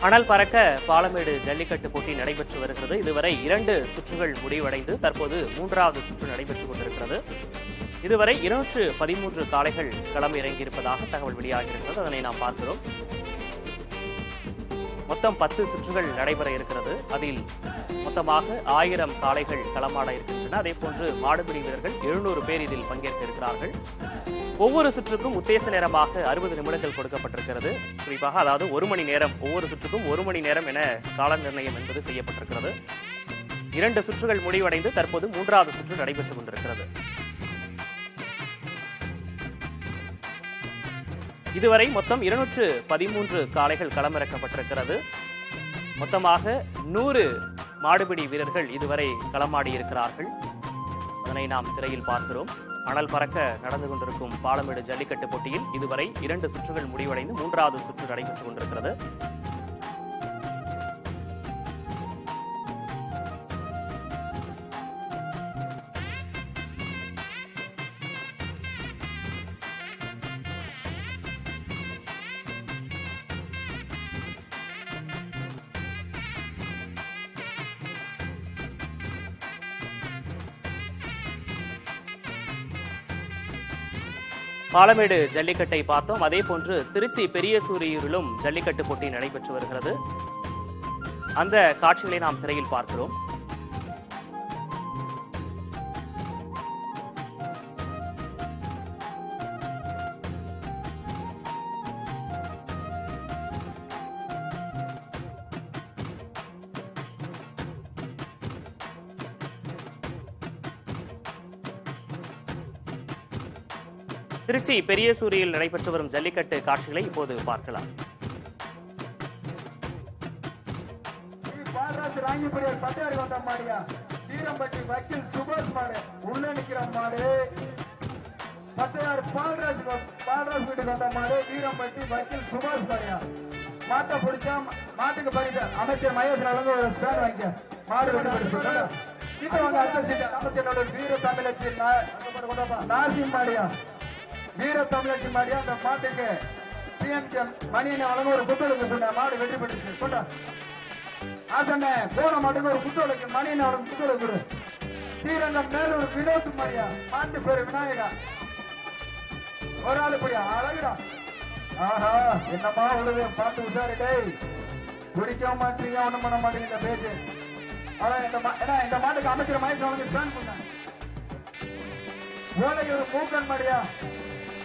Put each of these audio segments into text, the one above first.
அனல் பறக்க பாலமேடு ஜல்லிக்கட்டு போட்டி நடைபெற்று வருகிறது. இதுவரை 2 சுற்றுகள் முடிவடைந்து தற்போது 3வது சுற்று நடைபெற்றுக் கொண்டிருக்கிறது. இதுவரை 213 காளைகள் களம் இறங்கியிருப்பதாக தகவல் வெளியாகியிருக்கிறது. அதனை நாம் பார்க்கிறோம். மொத்தம் 10 சுற்றுகள் நடைபெற இருக்கிறது. அதில் மொத்தமாக 1000 காளைகள் களமாட இருக்கின்றன. அதே போன்று மாடுபிடி வீரர்கள் 700 பேர் இதில் பங்கேற்க இருக்கிறார்கள். ஒவ்வொரு சுற்றுக்கும் உத்தேச நேரமாக 60 நிமிடங்கள் கொடுக்கப்பட்டிருக்கிறது. குறிப்பாக அதாவது 1 மணி நேரம், ஒவ்வொரு சுற்றுக்கும் 1 மணி நேரம் என கால நிர்ணயம் என்பது செய்யப்பட்டிருக்கிறது. 2 சுற்றுகள் முடிவடைந்து தற்போது 3வது சுற்று நடைபெற்றுக் கொண்டிருக்கிறது. இதுவரை மொத்தம் 213 காளைகள் களமிறக்கப்பட்டிருக்கிறது. மொத்தமாக 100 மாடுபிடி வீரர்கள் இதுவரை களமாடி இருக்கிறார்கள். அதனை நாம் திரையில் பார்க்கிறோம். அனல் பறக்க நடந்து கொண்டிருக்கும் பாலமேடு ஜல்லிக்கட்டு போட்டியில் இதுவரை 2 சுற்றுகள் முடிவடைந்து 3வது சுற்று நடைபெற்றுக் கொண்டிருக்கிறது. பாலமேடு ஜல்லிக்கட்டை பார்த்தோம். அதே போன்று திருச்சி பெரியசூரியூரிலும் ஜல்லிக்கட்டு போட்டி நடைபெற்று வருகிறது. அந்த காட்சிகளை நாம் திரையில் பார்க்கிறோம். திருச்சி பெரியசூரியில் நடைபெற்று வரும் ஜல்லிக்கட்டு காட்சிகளை இப்போது பார்க்கலாம். வீரம்பட்டி வக்கீல் சுபாஷ் மாடு உள்ள நிக்கிற மாடு. பட்டையார் பால்ராஜ் வீட்டுக்கு வந்த மாடு வீரம்பட்டி வக்கீல் சுபாஷ் மாடியா. மாட்டை பிடிச்சா மாட்டுக்கு பரிசு அமைச்சர் மகேசன் அளவு ஒரு ஸ்பேன் வாங்கிக்க. மாடு வெட்டி பிடிச்சு சீட்டை வாங்க. அடுத்த சீட்டு அமைச்சரோட வீர தமிழச்சி நாசிம் மாடியா. வீர தமிழச்சி மாடியா. அந்த மாட்டுக்கு பிஎம்கே மணியனை வழங்க ஒரு புத்தகத்துக்கு மாடு வெற்றி பெற்றுச்சு. கொண்டா ஆசண்ணே போன மாட்டுக்கு ஒரு புத்தகத்துக்கு மணியனை வழங்க புத்தகம் கொடு. ஸ்ரீரங்கம் மேலூர் வினோத் மாடியா. மாட்டு பேரு விநாயகா. ஒரு ஆளு போயா அழகுடா. ஆஹா என்னமா உள்ளது பார்த்து உசாரிட்டே. பிடிக்க மாட்டீங்க ஒண்ணும் பண்ண மாட்டீங்க இந்த பேச்சு. அதான் இந்த மாட்டுக்கு அமைச்சர் மகேஷ் வந்து ஸ்பேன் பண்ணாங்க. ஓலையூர் மூக்கன் மாடியா.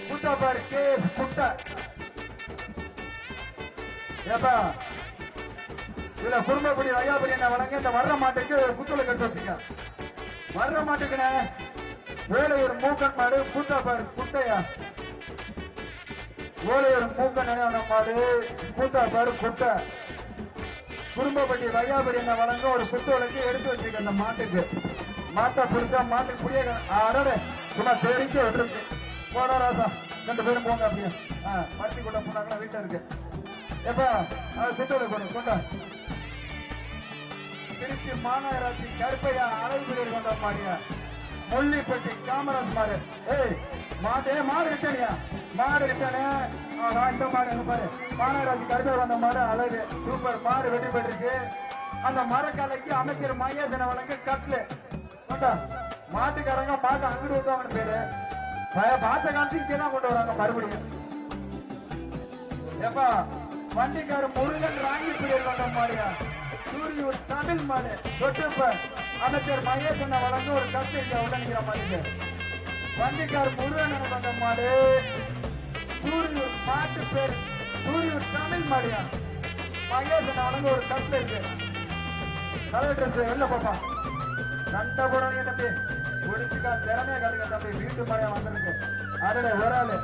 புத்தாபார் கேஸ் புட்டா. ஏப்பா இதுல குடும்பப்படி வையாபுரி என்ன வழங்க. இந்த வர்ற மாட்டுக்கு புத்தூளுக்கு எடுத்து வச்சுக்க. வர்ற மாட்டுக்குண்ணே ஓலையூர் மூக்கன் மாடு புத்தாபார் குட்டையா. ஓலையூர் மூக்கன் மாடு புத்தாபார் குட்டை. குடும்பப்பட்டி வையாபுரி என்ன வழங்க ஒரு புத்தூளுக்கு எடுத்து வச்சுக்க. அந்த மாட்டுக்கு மாட்டை பிடிச்சா மாட்டுக்கு புடிய அடட சும்மா தெரிஞ்சு விட்டுருச்சு. போடா ராசா 2 பேரும் போங்க. அப்படியே மருத்திக்குள்ள போனாங்கன்னா வீட்டுல இருக்கு. எப்பா புத்தோட கொண்டா. திருச்சி மாநகராட்சி கருப்பையா அழகு வந்த மாடியா. முள்ளிப்பட்டி காமராஜ் மாடு. மாடு ரிட்டனியா. மாடு ரிட்டனு. இந்த மாடு எங்க பாரு மாநகராட்சி கருப்பையா வந்த மாடு அழகு சூப்பர். மாடு வெற்றி பெற்றுச்சு. அந்த மரக்காலைக்கு அமைச்சர் மகேசனை வழங்க கட்லு. கொண்டா மாட்டுக்காரங்க மாட்டை அங்கிட்டு விட்டவங்கன்னு பேரு. பாச்ச காமிச்சு இங்கதான் கொண்டு வராங்க மறுபடியும். எப்பா வண்டிக்கார முருகன் ராங்கி புயல் வந்த மாடியா. சூரியூர் தமிழ் மாடு தொட்டுப்ப அமைச்சர் மகேசனை வழங்க ஒரு கத்திரிக்கா உள்ள நிக்கிற மாட்டுக்கு. வண்டிக்கார முருகன் வந்த மாடு சூரியூர் மாட்டு பேர் சூரியூர் தமிழ் மாடியா. மகேசனை வழங்க ஒரு கட்டு இருக்கு. கலர் ட்ரெஸ் வெளில பாப்பா. சண்டை போடாதீங்க தம்பி. குடிச்சுக்கா திறமையா காட்டுங்க தம்பி. வீட்டு மழையா வந்திருக்கு. அடடே ஒரு ஆளு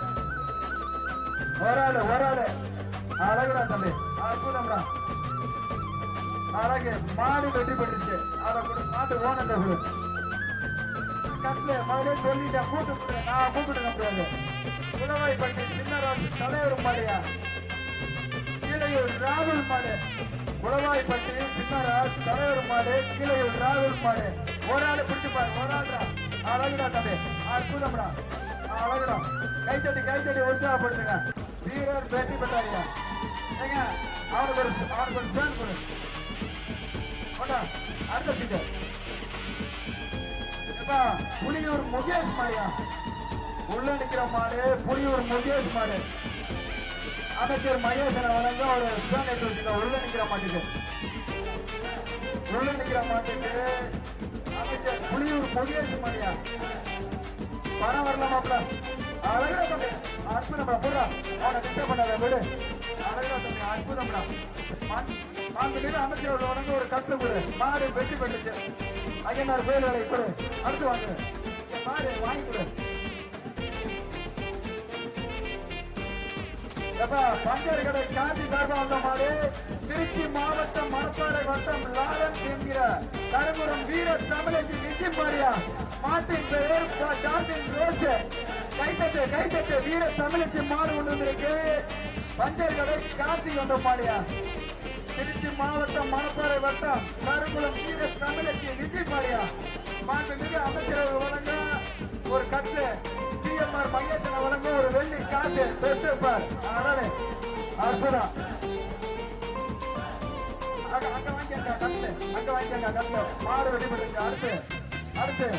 அழகுடா தம்பி. அற்புதம்டா அழகு. மாடு வெட்டி பெற்றுச்சு. அதை கொடு மாட்டு ஓனத்தை கொடு. கட்டுல முதலே சொல்லிட்டேன் கூட்டு நான் கூப்பிட்டு முடியாது. புலவாய்ப்பட்டி சின்னராசு தலைவர் மாடியா. கீழையூர் ராகுல் மாடு. புலவாய்ப்பட்டி சின்னராஜ் தலைவர் மாடு கீழையூர் ராகுல் மாடு. ஒரு ஆளு பிடிச்சுப்பாரு. ஒரு ஆளுடா அழகுடா தம்பி. அற்புதம்டா அழகுடா. கைத்தட்டி உற்சாகப்படுத்துங்க. வீரர் வெற்றி பெற்றாரியா. ஏங்க அவனுக்கு ஒரு ஸ்டாண்ட் கொடு. கொண்டா அடுத்த சீட்டு. ஏப்பா புலியூர் முகேஷ் மாடியா, உள்ள நிக்கிற மாடு புலியூர் முகேஷ் மாடு. அமைச்சர் மகேசனை வழங்க ஒரு ஸ்டாண்ட் எடுத்து வச்சுக்க. உள்ள நிக்கிற மாட்டுக்கு அமைச்சர் புலியூர் முகேஷ் மாடியா. பணம் வரலாமாப்ல? அழகா தம்பி, அற்புதம்டா. போடுறா, அவனை டிஸ்டர்ப் பண்ணாத வீடு. அழகா தம்பி, அற்புதம்டா. மாண்புமிகு அமைச்சரோட உனக்கு ஒரு கட்டு கொடு. மாடு வெற்றி பெற்றுச்சு. ஐயனார் கோயில் வேலை கொடு. அடுத்து வாங்க, என் மாடு வாங்கி கொடு. பஞ்சர் கடை காஞ்சி சார்பா வந்த மாடு திருச்சி மாவட்டம் மணப்பாறை வட்டம் லாரன்ஸ் என்கிற கருங்குறம் வீர தமிழச்சி விஜய் மாடியா. மாட்டின் பெயர் டால்பின் ரோஸ். கைத்தட்டு வீர தமிழச்சி மாடு கொண்டு வந்திருக்கு. பஞ்சர் கடை கார்த்திக் வந்த மாடியா. திருச்சி மாவட்டம் மணப்பாறை வட்டம் கருங்குளம் வீர தமிழச்சி விஜய் மாடியா. மாண்புமிகு அமைச்சர்கள் வழங்க ஒரு கட்டு. பிஎம்ஆர் மகேசனை வழங்க ஒரு வெள்ளி காசு பெற்றுப்பார். அற்புதம். அங்க வாங்கிக்கங்க கட்டு, மாடு வெடி பெற்றுச்சு. அடுத்து